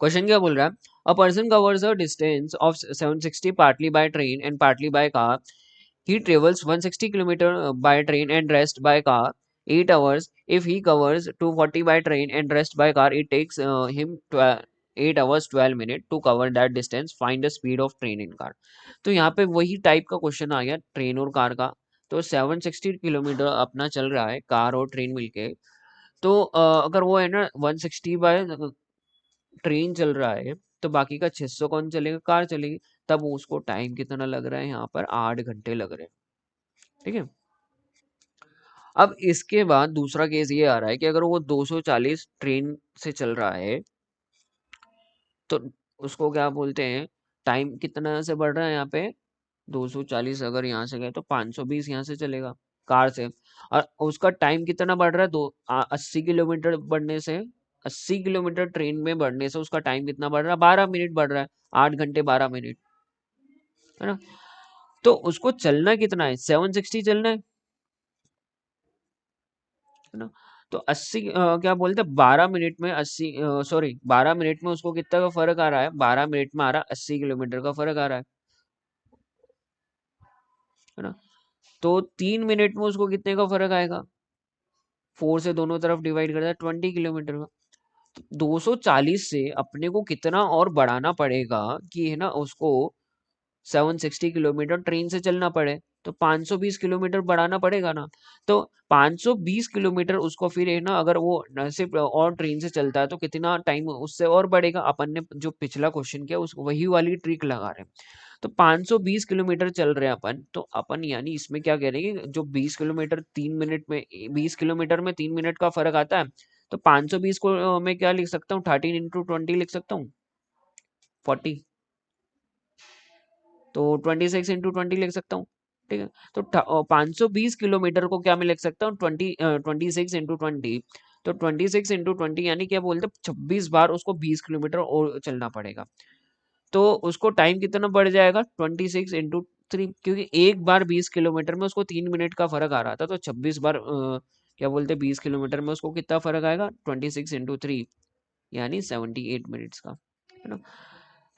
Question क्या बोल रहा है, a person covers a distance of 760 partly by train and partly by car, he travels 160 kilometer by train and rest by car 8 hours. If he covers 240 by train and rest by car, it takes him 8 hours 12 minutes to cover that distance. Find the speed of train in car. तो यहाँ पे वही type का question आ गया train और car का। तो 760 kilometre अपना चल रहा है कार और ट्रेन मिलके। तो अगर वो है ना 160 बाय ट्रेन चल रहा है, तो बाकी का 600 कौन चलेगा, कार चलेगी। तब उसको टाइम कितना लग रहा है, यहाँ पर 8 घंटे लग रहे हैं। ठीक है। अब इसके बाद दूसरा केस ये आ रहा है कि अगर वो 240 ट्रेन से चल रहा है, तो उसको क्या बोलते हैं, टाइम कितना से बढ़ रहा है यहाँ पे, 240 अगर यहाँ से गए तो 520 यहाँ से चलेगा कार से। और उसका टाइम कितना बढ़ रहा है, 80 किलोमीटर बढ़ने से, 80 किलोमीटर ट्रेन में बढ़ने से उसका टाइम कितना बढ़ रहा है, 12 मिनट बढ़ रहा है, 8 घंटे 12 मिनट, है ना। तो उसको चलना कितना है, 760 चलना है ना। तो 80 क्या बोलते हैं, 12 मिनट में 80, सॉरी 12 मिनट में उसको कितना का फर्क आ रहा है, 12 मिनट में आ रहा है 80 किलोमीटर का फर्क आ रहा है ना। तो 3 मिनट में उसको कितने का फर्क आएगा, 4 से दोनों तरफ डिवाइड कर दिया 20 किलोमीटर का। तो 240 से अपने को कितना और बढ़ाना पड़ेगा कि है ना उसको 760 किलोमीटर ट्रेन से चलना पड़े, तो 520 किलोमीटर बढ़ाना पड़ेगा ना। तो 520 किलोमीटर उसको फिर है ना, अगर वो न सिर्फ और ट्रेन से चलता है तो कितना टाइम उससे और बढ़ेगा। अपन ने जो पिछला क्वेश्चन किया उस वही वाली ट्रिक लगा रहे हैं। तो 520 किलोमीटर चल रहे हैं अपन, तो अपन यानी इसमें क्या कह रहे हैं कि जो 20 किलोमीटर 3 मिनट में, 20 किलोमीटर में 3 मिनट का फर्क आता है, तो 520 को मैं क्या लिख सकता हूँ, 13 × 20 लिख सकता हूँ, 40। तो 26 × 20 लिख सकता हूँ। ठीक है। तो 520 किलोमीटर को क्या मैं लिख सकता हूँ, 26 × 20। तो 26 × 20 यानी क्या बोलते हैं, 26 बार उसको 20 किलोमीटर और चलना पड़ेगा। तो उसको टाइम कितना बढ़ जाएगा, 26 × 3, क्योंकि एक बार 20 किलोमीटर में उसको 3 मिनट का फर्क आ रहा था, तो 26 बार क्या बोलते हैं 20 किलोमीटर में उसको कितना फर्क आएगा, 26 × 3 यानी 78 मिनट्स का, है ना।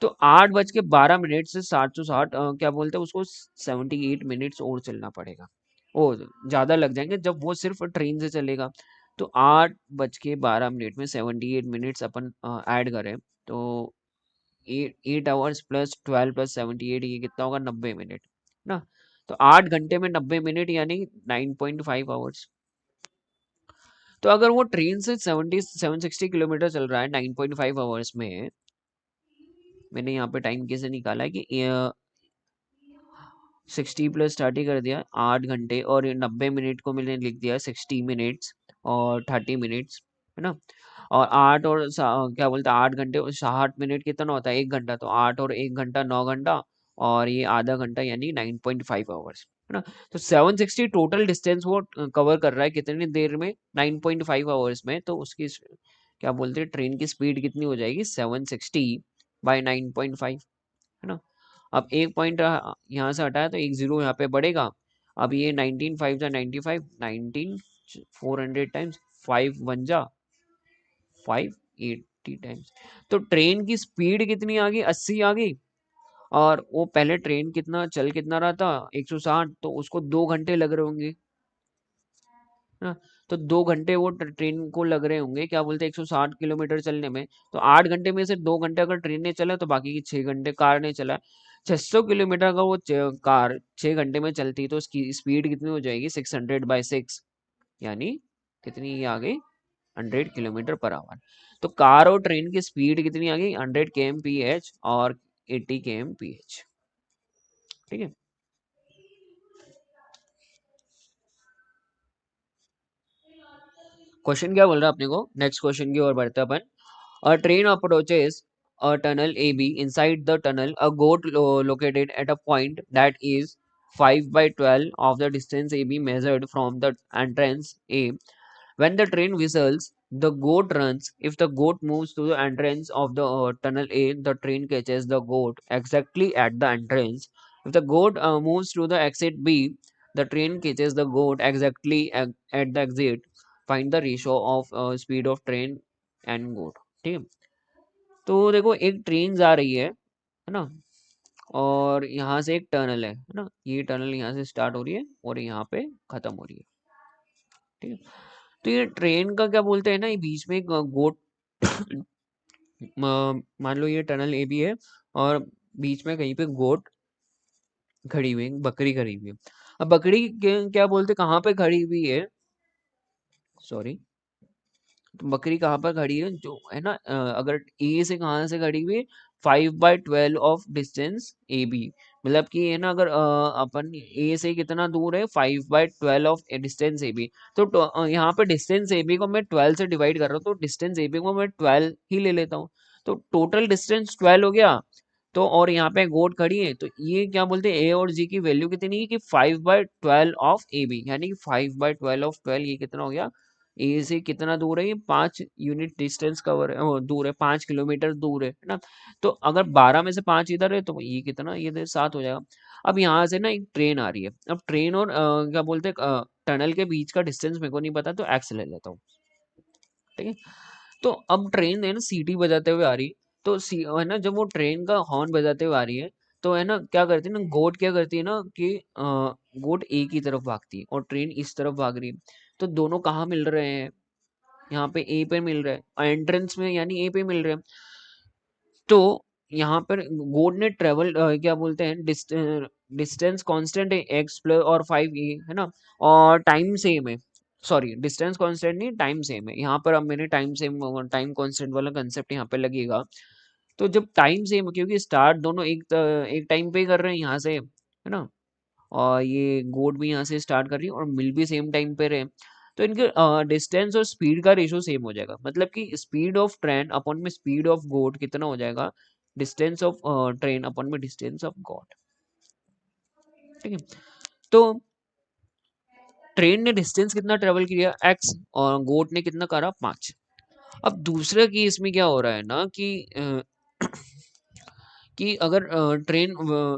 तो 8:12 से 60 क्या बोलते हैं उसको 78 मिनट्स और चलना पड़ेगा। ओ, ज्यादा लग जाएंगे जब वो सिर्फ ट्रेन से चलेगा। तो 8:12 में 78 मिनट्स अपन ऐड करें, तो 8 आवर्स प्लस 12 प्लस 78, ये कितना होगा, 90 मिनट ना। तो 8 घंटे में 90 मिनट यानी 9.5 आवर्स। तो अगर वो ट्रेन से 760 किलोमीटर चल रहा है 9.5 आवर्स में, मैंने यहाँ पे टाइम कैसे निकाला है कि 60 प्लस 30 कर दिया, 8 घंटे, और 90 मिनट को मैंने लिख दिया 60 मिनट्स और 30 मिनट्स, है ना। और क्या बोलते हैं 8 घंटे और 60 मिनट कितना होता है, 1 घंटा, तो 8 और 1 घंटा 9 घंटा, और ये आधा घंटा यानी 9.5 आवर्स, है ना। तो 760 टोटल डिस्टेंस वो कवर कर रहा है कितनी देर में, 9.5 आवर्स में। तो उसकी क्या बोलते हैं ट्रेन की स्पीड कितनी हो जाएगी, 760/9.5, है ना। अब एक पॉइंट यहाँ से हटाया तो एक जीरो यहाँ पे बढ़ेगा। अब ये 19 5 जा 95, 19 400 टाइम्स, 5 टाइम्स। तो ट्रेन की स्पीड कितनी आ गई, 80 आ गई। और वो पहले ट्रेन कितना रहा था, 160, तो उसको 2 घंटे लग रहे होंगे ना। तो 2 घंटे वो ट्रेन को लग रहे होंगे, क्या बोलते हैं 160 किलोमीटर चलने में। तो 8 घंटे में से 2 घंटे अगर ट्रेन ने चला, तो बाकी की 6 घंटे कार ने चला। 600 किलोमीटर का वो कार 6 घंटे में चलती, तो उसकी स्पीड कितनी हो जाएगी, 600/6, यानी कितनी आ गई, 100 किलोमीटर पर आवर। तो कार और ट्रेन की स्पीड कितनी आ गई, 100 kmph और 80 kmph। ठीक है। क्वेश्चन क्या बोल रहा है अपने को, नेक्स्ट क्वेश्चन की ओर बढ़ते हैं अपन। A train approaches a tunnel AB. Inside the tunnel, a goat located at a point that is 5/12 of the distance AB measured from the entrance A. When the train whistles, the goat runs. If the goat moves to the entrance of the tunnel A, the train catches the goat exactly at the entrance. If the goat moves to the exit B, the train catches the goat exactly at the exit. Find the ratio of speed of train and goat. ठीक है। तो देखो एक train जा रही है ना, और यहाँ से एक टनल है ना, ये टनल यहाँ से स्टार्ट हो रही है और यहाँ पे खत्म हो रही है। ठीक है, तो ये ट्रेन का क्या बोलते हैं ना, ये बीच में एक गोट मान लो ये टनल ए भी है, और बीच में कहीं पे गोट खड़ी हुई है, बकरी खड़ी हुई है। अब बकरी क्या बोलते, कहाँ पे खड़ी हुई है, सॉरी, तो बकरी कहाँ पर खड़ी है जो है ना, अगर ए से कहाँ से खड़ी हुई है, 5/12 ऑफ डिस्टेंस ए बी, मतलब कि है ना, अगर अपन ए से कितना दूर है, 5/12 ऑफ डिस्टेंस ए बी, तो यहाँ पे डिस्टेंस ए बी को मैं 12 से डिवाइड कर रहा हूँ, तो डिस्टेंस ए बी को मैं 12 ही ले लेता हूँ, तो टोटल डिस्टेंस 12 हो गया। तो और यहाँ पे गोट खड़ी है, तो ये क्या बोलते हैं, ए और जी की वैल्यू कितनी है कि 5/12 ऑफ ए बी, यानी कि 5/12 ऑफ 12, ये कितना हो गया, ए से कितना दूर है, ये 5 यूनिट डिस्टेंस कवर है, दूर है, 5 किलोमीटर दूर है ना। तो अगर 12 में से 5 इधर है, तो ये कितना, ये 7 हो जाएगा। अब यहाँ से ना एक ट्रेन आ रही है, अब ट्रेन और क्या बोलते हैं, टनल के बीच का डिस्टेंस मेरे को नहीं पता, तो एक्स ले लेता हूँ। ठीक है, तो अब ट्रेन है ना सीटी बजाते हुए आ रही, तो है ना, जब वो ट्रेन का हॉर्न बजाते हुए आ रही है, तो है ना क्या करती है ना, गोट क्या करती है ना कि गोट ए की तरफ भागती है और ट्रेन इस तरफ भाग रही है, तो दोनों कहाँ मिल रहे हैं, यहाँ पे ए पे मिल रहा है, एंट्रेंस में, यानी ए पे मिल रहे हैं। तो यहाँ पर गोड ने ट्रेवल क्या बोलते हैं, डिस्टेंस कांस्टेंट है, एक्स प्लस और 5 ए है ना, और टाइम सेम है, सॉरी डिस्टेंस कांस्टेंट नहीं, टाइम सेम है, यहाँ पर अब मैंने टाइम सेम, टाइम कांस्टेंट वाला कंसेप्ट यहाँ पे लगेगा। तो जब टाइम सेम, क्योंकि स्टार्ट दोनों एक टाइम पे ही कर रहे हैं यहाँ से, है ना, और ये गोट भी यहाँ से स्टार्ट कर रही है और मिल भी सेम टाइम पे रहे, तो इनके डिस्टेंस और स्पीड का रेशो सेम हो जाएगा, मतलब कि स्पीड ऑफ ट्रेन अपॉन में स्पीड ऑफ गोट कितना हो जाएगा, डिस्टेंस ऑफ ट्रेन अपॉन में डिस्टेंस ऑफ गोट। ठीक है, तो ट्रेन ने डिस्टेंस कितना ट्रेवल किया, एक्स, और गोट ने कितना करा, 5। अब दूसरे केस में क्या हो रहा है ना कि कि अगर ट्रेन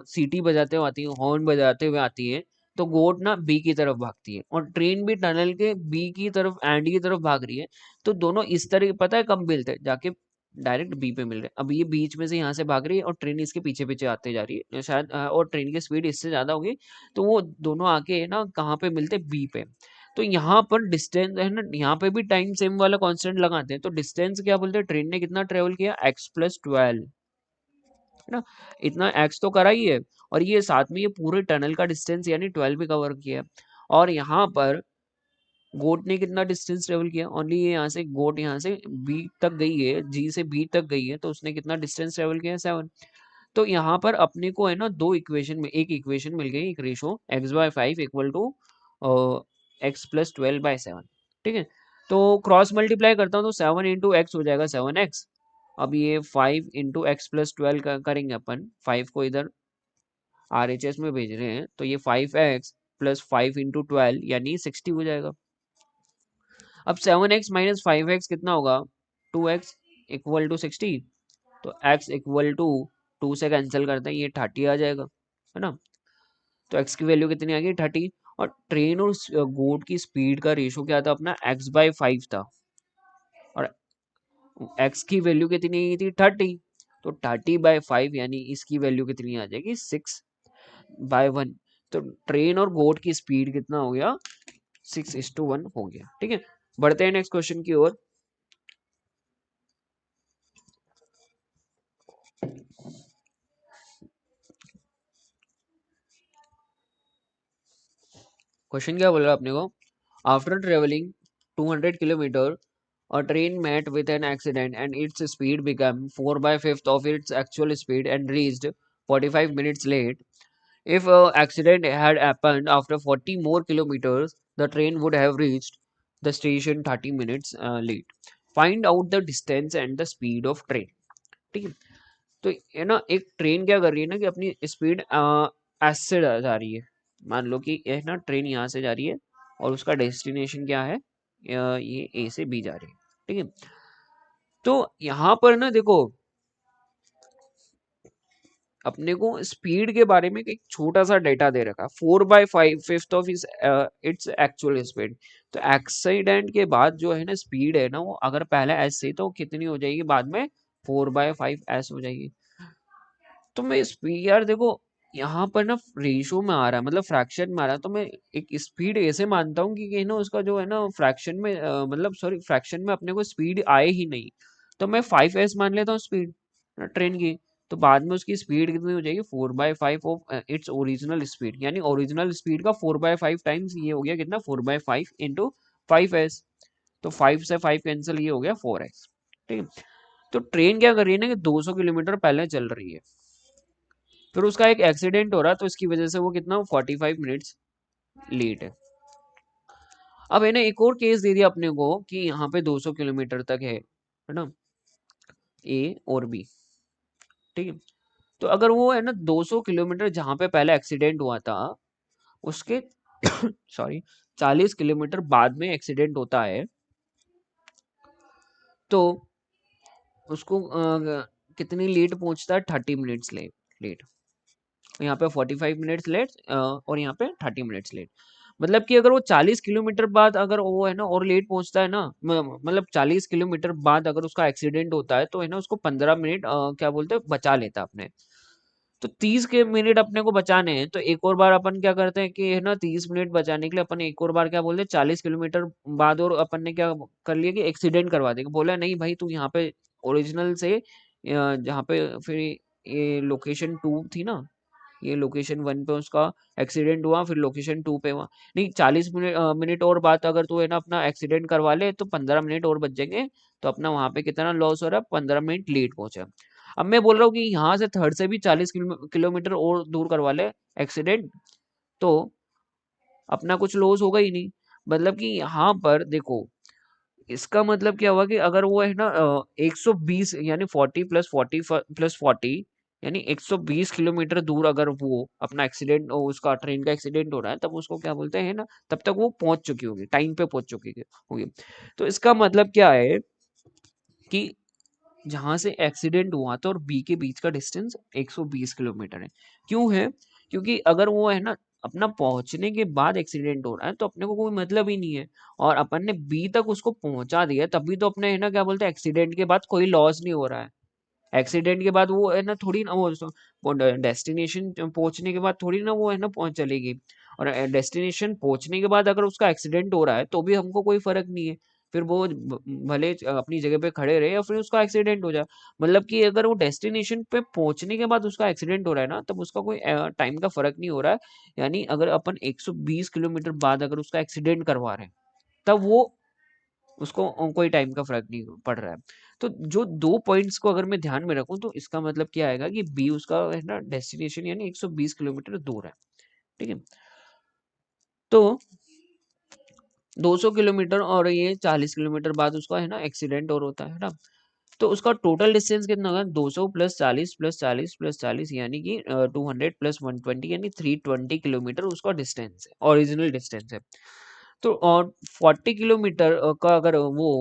सीटी बजाते हुए आती है, हॉर्न बजाते हुए आती है, तो गोट ना बी की तरफ भागती है और ट्रेन भी टनल के बी की तरफ, एंड की तरफ भाग रही है, तो दोनों इस तरह, पता है कब मिलते हैं, जाके डायरेक्ट बी पे मिल रहे हैं। अब ये बीच में से यहाँ से भाग रही है और ट्रेन इसके पीछे पीछे आते जा रही है शायद, और ट्रेन की स्पीड इससे ज्यादा होगी, तो वो दोनों आके ना कहाँ पे मिलते, बी पे। तो यहाँ पर डिस्टेंस है ना, यहाँ पे भी टाइम सेम वाला कांस्टेंट लगाते हैं, तो डिस्टेंस क्या बोलते हैं, ट्रेन ने कितना ट्रेवल किया, x+12, है ना, इतना एक्स तो करा ही है, और ये साथ में ये पूरे टनल का डिस्टेंस यानी 12 भी कवर किया है। और यहाँ पर गोट ने कितना डिस्टेंस ट्रेवल किया, ओनली ये यहाँ से गोट यहाँ से बी तक गई है, जी से बी तक गई है, तो उसने कितना डिस्टेंस ट्रेवल किया, 7। तो यहाँ पर अपने को है ना दो इक्वेशन में, एक इक्वेशन मिल गई, एक ratio x/5 equal to x+12/7। ठीक है, तो क्रॉस मल्टीप्लाई करता हूँ, तो 7 × x हो जाएगा 7x। अब ये 5 × x+12 करेंगे अपन, 5 को इधर RHS में भेज रहे हैं, तो ये 5x+5 × 12 यानी 60 हो जाएगा। अब 7x - 5x कितना होगा, 2x इक्वल टू 60, तो x इक्वल टू 2 से कैंसिल करते हैं, ये 30 आ जाएगा, है ना। तो x की वैल्यू कितनी आ गई, 30। और ट्रेन और गोट की स्पीड का रेशो क्या था अपना, x/5 था, और x की वैल्यू कितनी आई थी, 30, तो 30/5 यानी इसकी वैल्यू कितनी आ जाएगी, 6/1। तो ट्रेन और गोट की स्पीड कितना हो गया, 6:1 हो गया। ठीक है, बढ़ते हैं नेक्स्ट क्वेश्चन की ओर। क्वेश्चन क्या बोल रहा है अपने को, after travelling 200 kilometre, a train met with an accident and its speed became 4/5 of its actual speed and reached 45 minutes late. If a accident had happened after 40 more kilometers, the train would have reached the station 30 minutes late. Find out the distance and the speed of train. ठीक है, तो ये ना एक train क्या कर रही है ना कि अपनी स्पीड एस से जा रही है। मान लो कि ये ना ट्रेन यहाँ से जा रही है और उसका डेस्टिनेशन क्या है, ये ए से बी जा रही है। ठीक है, तो यहाँ पर ना देखो, अपने को स्पीड के बारे में एक छोटा सा डेटा दे रखा, 4/5 of is its actual speed. तो एक्सीडेंट के बाद जो है ना स्पीड है ना, वो अगर पहले एस से तो कितनी हो जाएगी बाद में, 4/5 एस हो जाएगी। तो मैं स्पीड यार देखो, यहाँ पर ना रेशियो में आ रहा है, मतलब फ्रैक्शन में आ रहा है, तो मैं एक स्पीड ऐसे मानता हूँ कि ना उसका जो है ना फ्रैक्शन में मतलब सॉरी फ्रैक्शन में अपने को स्पीड आए ही नहीं, तो मैं 5s मान लेता हूँ स्पीड ट्रेन की। तो बाद में उसकी स्पीड कितनी हो जाएगी, 4/5 ऑफ इट्स ओरिजिनल स्पीड, यानी ओरिजिनल स्पीड का 4/5 टाइम्स, ये हो गया कितना 4/5 इंटू 5s। तो 5 से 5 कैंसिल, ये हो गया 4x। ठीक है। तो ट्रेन क्या कर रही है ना कि 200 किलोमीटर पहले चल रही है, फिर उसका एक एक्सीडेंट हो रहा है, तो इसकी वजह से वो कितना 45 मिनट्स लेट है। अब है ना एक और केस दे दिया अपने को कि यहाँ पे 200 किलोमीटर तक है ना, ए और बी। ठीक है। तो अगर वो है ना 200 किलोमीटर जहाँ पे पहले एक्सीडेंट हुआ था, उसके सॉरी 40 किलोमीटर बाद में एक्सीडेंट होता है, तो उसको कितनी लेट पहुंचता है, 30 मिनट्स लेट। यहाँ पे 45 मिनट्स लेट और यहाँ पे 30 मिनट्स लेट। मतलब कि अगर वो 40 किलोमीटर बाद अगर वो है ना और लेट पहुंचता है ना, मतलब 40 किलोमीटर बाद अगर उसका एक्सीडेंट होता है, तो है ना उसको 15 मिनट क्या बोलते हैं बचा लेता है अपने। तो 30 के मिनट अपने को बचाने हैं, तो एक और बार अपन क्या करते हैं कि है ना 30 मिनट बचाने के लिए अपन एक और बार क्या बोलते हैं 40 किलोमीटर बाद, और अपन ने क्या कर लिया कि एक्सीडेंट करवा देंगे। बोला नहीं भाई तू यहाँ पे ओरिजिनल से जहाँ पे फिर ये लोकेशन 2 थी ना, ये लोकेशन 1 पे उसका एक्सीडेंट हुआ, फिर लोकेशन 2 पे हुआ। नहीं 40 मिनट और बाद अगर तू है ना अपना एक्सीडेंट करवा ले, तो 15 मिनट और बच जाएंगे। तो अपना वहां पे कितना लॉस हो रहा है, 15 मिनट लेट पहुंचे। अब मैं बोल रहा हूँ कि यहाँ से थर्ड से भी 40 किलोमीटर और दूर करवा ले एक्सीडेंट, तो अपना कुछ लॉस होगा ही नहीं। मतलब कि यहाँ पर देखो, इसका मतलब क्या हुआ कि अगर वो है ना 120 यानी 40 + 40 + 40 यानी 120 किलोमीटर दूर अगर वो अपना एक्सीडेंट, उसका ट्रेन का एक्सीडेंट हो रहा है, तब उसको क्या बोलते हैं ना, तब तक वो पहुंच चुकी होगी, टाइम पे पहुंच चुकी होगी। तो इसका मतलब क्या है कि जहां से एक्सीडेंट हुआ था और बी के बीच का डिस्टेंस 120 किलोमीटर है। क्यों है? क्योंकि अगर वो है ना अपना पहुंचने के बाद एक्सीडेंट हो रहा है, तो अपने को कोई मतलब ही नहीं है, और अपन ने बी तक उसको पहुंचा दिया है, तभी तो अपने है ना क्या बोलते हैं एक्सीडेंट के बाद कोई लॉस नहीं हो रहा है। एक्सीडेंट के बाद वो है ना थोड़ी ना वो डेस्टिनेशन पहुंचने के बाद थोड़ी ना वो है ना पहुंच चलेगी। और डेस्टिनेशन पहुंचने के बाद अगर उसका एक्सीडेंट हो रहा है, तो भी हमको कोई फर्क नहीं है। फिर वो भले अपनी जगह पे खड़े रहे या फिर उसका एक्सीडेंट हो जाए। मतलब कि अगर वो डेस्टिनेशन पे पहुंचने के बाद उसका एक्सीडेंट हो रहा है ना, तब उसका कोई टाइम का फर्क नहीं हो रहा है। यानी अगर अपन 120 किलोमीटर बाद अगर उसका एक्सीडेंट करवा रहे हैं, तब वो उसको कोई टाइम का फर्क नहीं पड़ रहा है। तो जो दो पॉइंट्स को अगर मैं ध्यान में रखूं, तो इसका मतलब क्या आएगा कि बी उसका है ना डेस्टिनेशन यानी 120 किलोमीटर दूर है। ठीक है। तो 200 किलोमीटर और ये 40 किलोमीटर बाद उसका है ना एक्सीडेंट और होता है ना, तो उसका टोटल डिस्टेंस कितना होगा, 200 + 40 + 40 + 40 यानी कि 200 + 120 यानी 320 किलोमीटर उसका डिस्टेंस है, ओरिजिनल डिस्टेंस है। तो और 40 किलोमीटर का अगर वो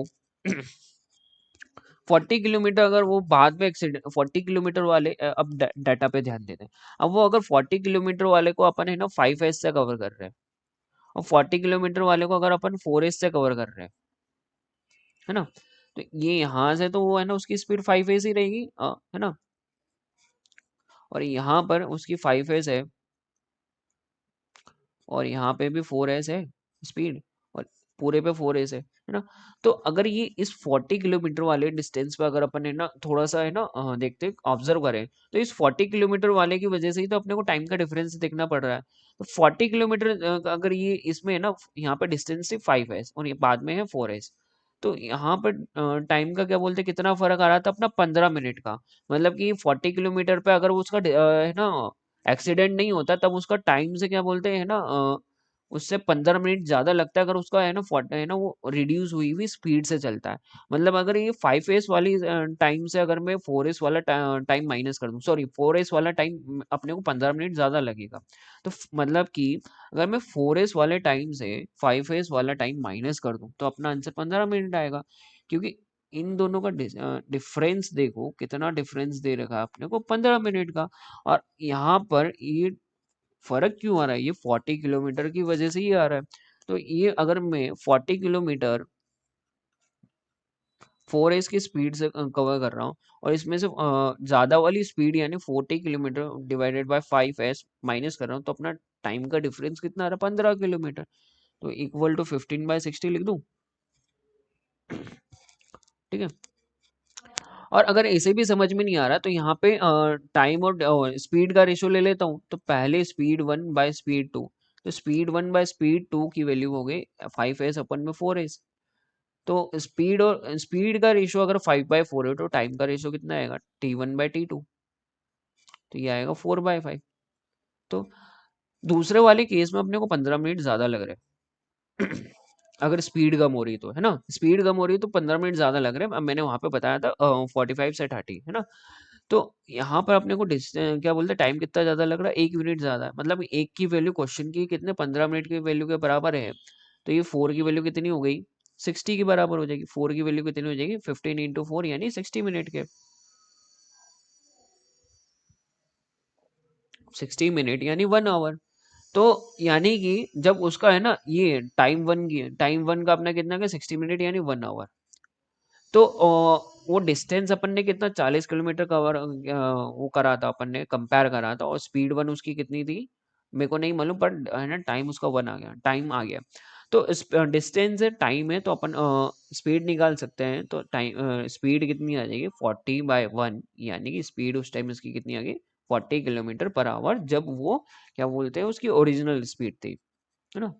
40 किलोमीटर अगर वो बाद में एक्सीडेंट 40 किलोमीटर वाले अब डाटा पे ध्यान देते हैं। अब वो अगर 40 किलोमीटर वाले को अपन है ना 5s से कवर कर रहे हैं, और 40 किलोमीटर वाले को अगर अपन 4s से कवर कर रहे हैं, है ना, तो ये यहाँ से तो वो है ना उसकी स्पीड 5s ही रहेगी, है ना, और यहाँ पर उसकी 5s है, और यहाँ पे भी 4s है स्पीड, और पूरे पे 4s है ना। तो अगर ये इस 40 किलोमीटर वाले डिस्टेंस पे अगर अपन है ना थोड़ा सा है ना देखते ऑब्जर्व करें, तो इस 40 किलोमीटर वाले की वजह से ही तो अपने को टाइम का डिफरेंस देखना पड़ रहा है। तो 40 किलोमीटर अगर ये इसमें है ना, यहाँ पे डिस्टेंस सिर्फ 5s और ये बाद में है 4s, तो यहाँ पर टाइम का क्या बोलते हैं कितना फर्क आ रहा था अपना 15 मिनट का। मतलब कि 40 किलोमीटर पे अगर वो उसका है ना एक्सीडेंट नहीं होता, तब उसका टाइम से क्या बोलते हैं ना उससे 15 मिनट ज्यादा लगता है, अगर उसका है ना है ना वो रिड्यूस हुई हुई स्पीड से चलता है। मतलब अगर ये 5s वाली टाइम से अगर मैं 4s वाला टाइम माइनस कर दूं, सॉरी 4s वाला टाइम अपने को 15 मिनट ज्यादा लगेगा। तो मतलब कि अगर मैं 4s वाले टाइम से 5s वाला टाइम माइनस कर दूं, तो अपना आंसर 15 मिनट आएगा। क्योंकि इन दोनों का डिफरेंस देखो, कितना डिफरेंस दे रखा है अपने को 15 मिनट का। और यहाँ पर ये फर्क क्यों आ रहा है, ये 40 किलोमीटर की वजह से ही आ रहा है। तो ये अगर मैं 40 किलोमीटर 4s की स्पीड से कवर कर रहा हूँ, और इसमें से ज़्यादा वाली स्पीड यानी 40 kilometre divided by 5s minus कर रहा हूँ, तो अपना टाइम का डिफरेंस कितना आ रहा है? 15 किलोमीटर। तो इक्वल टू 15/60 लिख दूँ, ठीक है। और अगर ऐसे भी समझ में नहीं आ रहा तो यहाँ पे टाइम और स्पीड का रेशो ले लेता हूँ। तो पहले स्पीड 1/स्पीड 2, तो स्पीड 1/स्पीड 2 की वैल्यू हो गई 5s अपन में 4s। तो स्पीड का रेशो अगर 5/4 है तो टाइम का रेशो कितना आएगा? T1/T2। तो ये आएगा 4/5। तो दूसरे वाले केस में अपने को 15 मिनट ज़्यादा लग रहे हैं अगर स्पीड कम हो रही तो, है ना? स्पीड कम हो रही तो 15 मिनट ज़्यादा लग रहे हैं। अब मैंने वहाँ पे बताया था 45 से 30, है ना? तो यहाँ पर अपने को क्या बोलते हैं, टाइम कितना ज़्यादा लग रहा है? 1 मिनट ज़्यादा है। मतलब एक की वैल्यू क्वेश्चन की कितने 15 मिनट की वैल्यू के बराबर है। तो ये 4 की वैल्यू कितनी हो गई? 60 के बराबर हो जाएगी। 4 की वैल्यू कितनी हो जाएगी? 15 × 4 यानी 60 मिनट के। 60 मिनट यानी 1 आवर। तो यानी कि जब उसका है ना, ये टाइम वन का अपना कितना का 60 मिनट यानी 1 आवर। तो वो डिस्टेंस अपन ने कितना 40 किलोमीटर कवर वो करा था, अपन ने कंपेयर करा था, और स्पीड 1 उसकी कितनी थी मेरे को नहीं मालूम, पर है ना टाइम उसका 1 आ गया, टाइम आ गया। तो डिस्टेंस है, टाइम है, तो अपन स्पीड निकाल सकते हैं। तो टाइम स्पीड कितनी आ जाएगी? 40/1, यानी कि स्पीड उस टाइम उसकी कितनी आ गई? 40 किलोमीटर पर आवर, जब वो क्या बोलते हैं उसकी ओरिजिनल स्पीड थी, है ना?